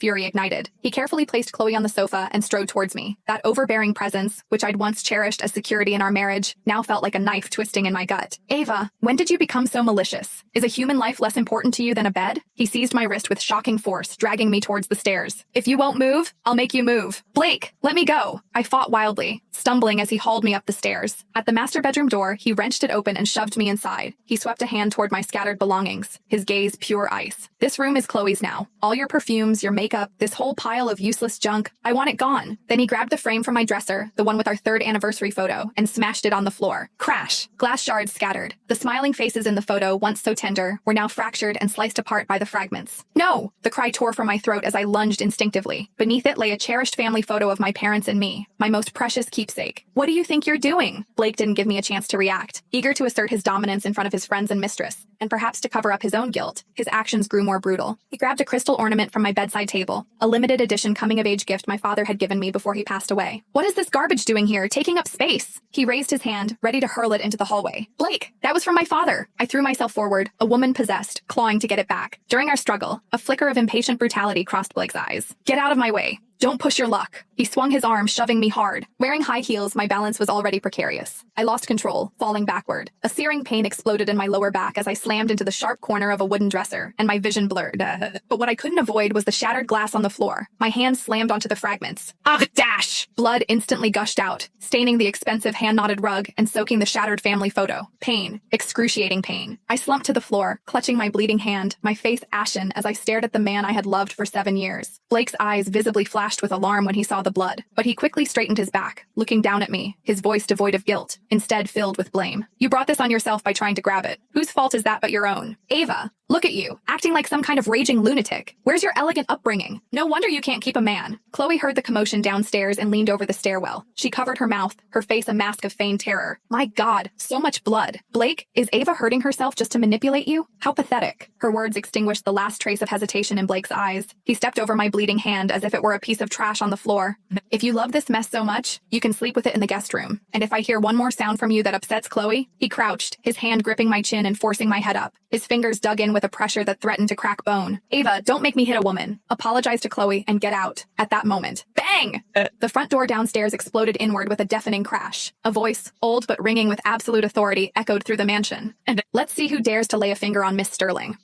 fury ignited. He carefully placed Chloe on the sofa and strode towards me. That overbearing presence, which I'd once cherished as security in our marriage, now felt like a knife twisting in my gut. Ava, when did you become so malicious? Is a human life less important to you than a bed? He seized my wrist with shocking force, dragging me towards the stairs. If you won't move, I'll make you move. Blake, let me go. I fought wildly, stumbling as he hauled me up the stairs. At the master bedroom door, he wrenched it open and shoved me inside. He swept a hand toward my scattered belongings, his gaze pure ice. This room is Chloe's now. All your perfumes, your makeup, this whole pile of useless junk, I want it gone. Then he grabbed the frame from my dresser, the one with our 3rd anniversary photo, and smashed it on the floor. Crash! Glass shards scattered. The smiling faces in the photo, once so tender, were now fractured and sliced apart by the fragments. No! The cry tore from my throat as I lunged instinctively. Beneath it lay a cherished family photo of my parents and me, my most precious keepsake. What do you think you're doing? Blake didn't give me a chance to react. Eager to assert his dominance in front of his friends and mistress, and perhaps to cover up his own guilt, his actions grew more brutal. He grabbed a crystal ornament from my bedside table, a limited edition coming-of-age gift my father had given me before he passed away. What is this garbage doing here, taking up space? He raised his hand, ready to hurl it into the hallway. Blake, that was from my father. I threw myself forward, a woman possessed, clawing to get it back. During our struggle, a flicker of impatient brutality crossed Blake's eyes. Get out of my way. Don't push your luck. He swung his arm, shoving me hard. Wearing high heels, my balance was already precarious. I lost control, falling backward. A searing pain exploded in my lower back as I slammed into the sharp corner of a wooden dresser, and my vision blurred. But what I couldn't avoid was the shattered glass on the floor. My hand slammed onto the fragments. Ah, dash! Blood instantly gushed out, staining the expensive hand-knotted rug and soaking the shattered family photo. Pain. Excruciating pain. I slumped to the floor, clutching my bleeding hand, my face ashen as I stared at the man I had loved for 7 years. Blake's eyes visibly flashed with alarm when he saw the blood, but he quickly straightened his back, looking down at me, his voice devoid of guilt, instead filled with blame. You brought this on yourself by trying to grab it. Whose fault is that but your own? Ava, look at you, acting like some kind of raging lunatic. Where's your elegant upbringing? No wonder you can't keep a man. Chloe heard the commotion downstairs and leaned over the stairwell. She covered her mouth, her face a mask of feigned terror. My God, so much blood. Blake, is Ava hurting herself just to manipulate you? How pathetic. Her words extinguished the last trace of hesitation in Blake's eyes. He stepped over my bleeding hand as if it were a piece of trash on the floor. If you love this mess so much, you can sleep with it in the guest room. And if I hear one more sound from you that upsets Chloe, he crouched, his hand gripping my chin and forcing my head up. His fingers dug in with a pressure that threatened to crack bone. Ava, don't make me hit a woman. Apologize to Chloe and get out. At that moment, bang! The front door downstairs exploded inward with a deafening crash. A voice, old but ringing with absolute authority, echoed through the mansion. And let's see who dares to lay a finger on Miss Sterling.